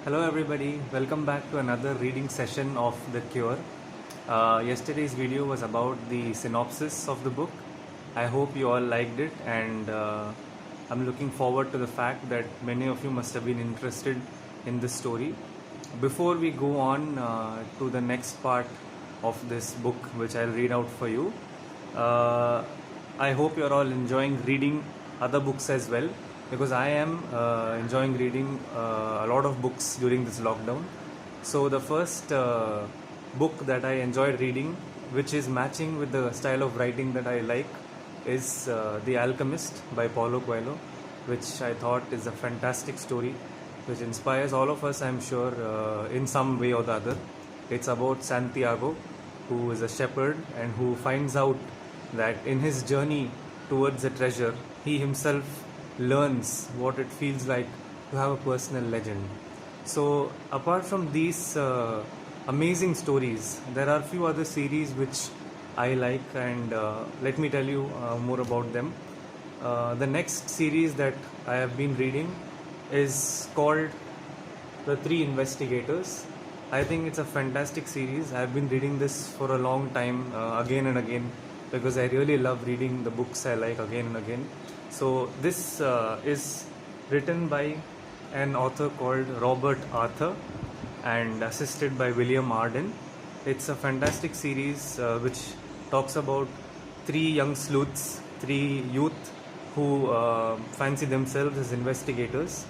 Hello, everybody. Welcome back to another reading session of The Cure. Yesterday's video was about the synopsis of the book. I hope you all liked it, and I'm looking forward to the fact that many of you must have been interested in this story. Before we go on to the next part of this book, which I'll read out for you, uh, I hope you're all enjoying reading other books as well, because I am enjoying reading a lot of books during this lockdown. So, the first book that I enjoyed reading, which is matching with the style of writing that I like, is The Alchemist by Paulo Coelho, which I thought is a fantastic story, which inspires all of us, I'm sure, in some way or the other. It's about Santiago, who is a shepherd and who finds out that in his journey towards a treasure, he himself learns what it feels like to have a personal legend. So, apart from these amazing stories, there are a few other series which I like, and let me tell you more about them. The next series that I have been reading is called The Three Investigators. I think it's a fantastic series. I've been reading this for a long time, again and again, because I really love reading the books I like again and again. So, this is written by an author called Robert Arthur and assisted by William Arden. It's a fantastic series which talks about three young sleuths, three youth who fancy themselves as investigators.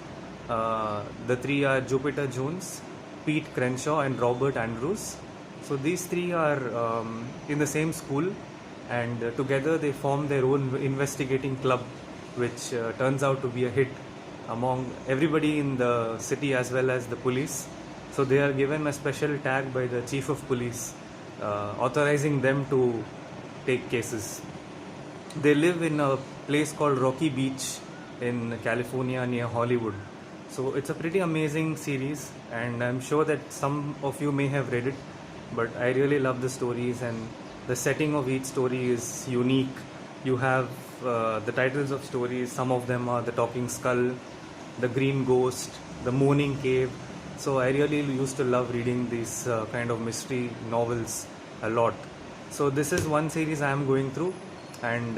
The three are Jupiter Jones, Pete Crenshaw, and Robert Andrews. So these three are in the same school, and together they form their own investigating club, which turns out to be a hit among everybody in the city as well as the police. So they are given a special tag by the chief of police, authorizing them to take cases. They live in a place called Rocky Beach in California near Hollywood. So it's a pretty amazing series, and I'm sure that some of you may have read it, but I really love the stories, and the setting of each story is unique. You have the titles of stories, some of them are The Talking Skull, The Green Ghost, The Moaning Cave. So I really used to love reading these kind of mystery novels a lot. So this is one series I am going through, and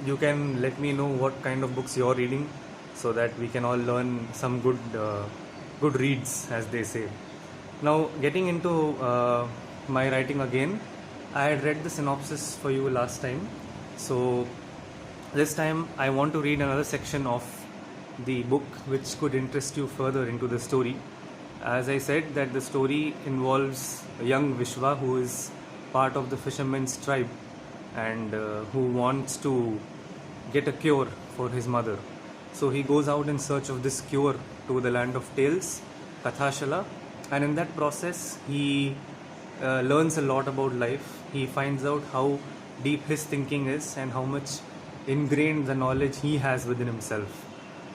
you can let me know what kind of books you're reading, so that we can all learn some good reads, as they say. Now, getting into my writing again, I had read the synopsis for you last time. So this time I want to read another section of the book which could interest you further into the story. As I said, that the story involves a young Vishwa who is part of the fishermen's tribe, and who wants to get a cure for his mother. So he goes out in search of this cure to the land of tales, Kathashala, and in that process he learns a lot about life. He finds out how deep his thinking is and how much ingrained the knowledge he has within himself.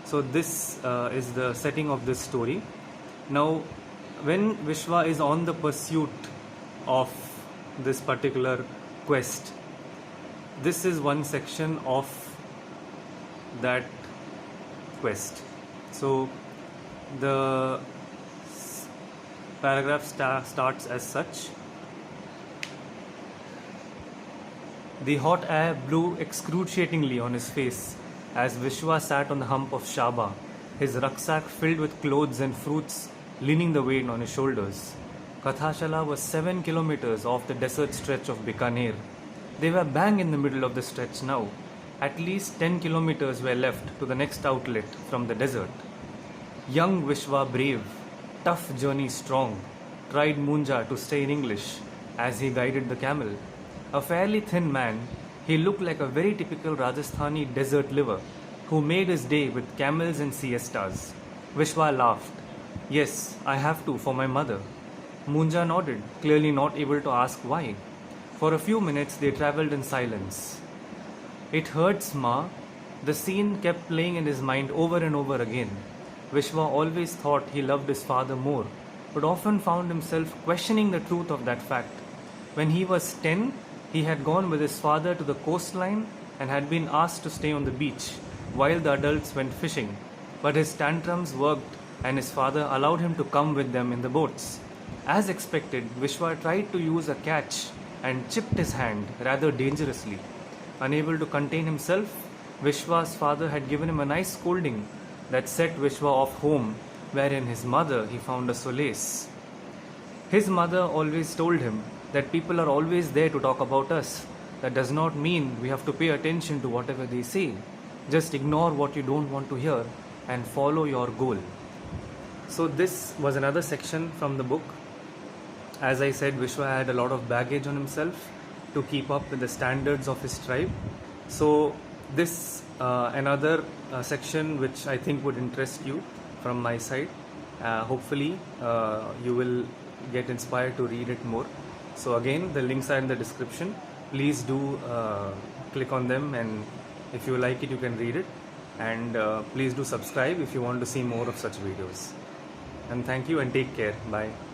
So this is the setting of this story. Now, when Vishwa is on the pursuit of this particular quest, this is one section of that quest. So the paragraph starts as such. The hot air blew excruciatingly on his face as Vishwa sat on the hump of Shaba, his rucksack filled with clothes and fruits leaning the weight on his shoulders. Kathashala was 7 kilometers off the desert stretch of Bikaner. They were bang in the middle of the stretch now. At least 10 kilometers were left to the next outlet from the desert. Young Vishwa brave, tough journey strong, tried Munja to say in English as he guided the camel. A fairly thin man, he looked like a very typical Rajasthani desert liver who made his day with camels and siestas. Vishwa laughed. Yes, I have to for my mother. Munja nodded, clearly not able to ask why. For a few minutes they travelled in silence. It hurts, Ma. The scene kept playing in his mind over and over again. Vishwa always thought he loved his father more, but often found himself questioning the truth of that fact. When he was 10, he had gone with his father to the coastline and had been asked to stay on the beach while the adults went fishing, but his tantrums worked and his father allowed him to come with them in the boats. As expected, Vishwa tried to use a catch and chipped his hand rather dangerously. Unable to contain himself, Vishwa's father had given him a nice scolding that set Vishwa off home, where in his mother he found a solace. His mother always told him that people are always there to talk about us. That does not mean we have to pay attention to whatever they say. Just ignore what you don't want to hear and follow your goal. So this was another section from the book. As I said, Vishwa had a lot of baggage on himself to keep up with the standards of his tribe. So this another section which I think would interest you from my side. Hopefully you will get inspired to read it more. So again, the links are in the description. Please do click on them, and if you like it, you can read it. And please do subscribe if you want to see more of such videos. And thank you and take care. Bye.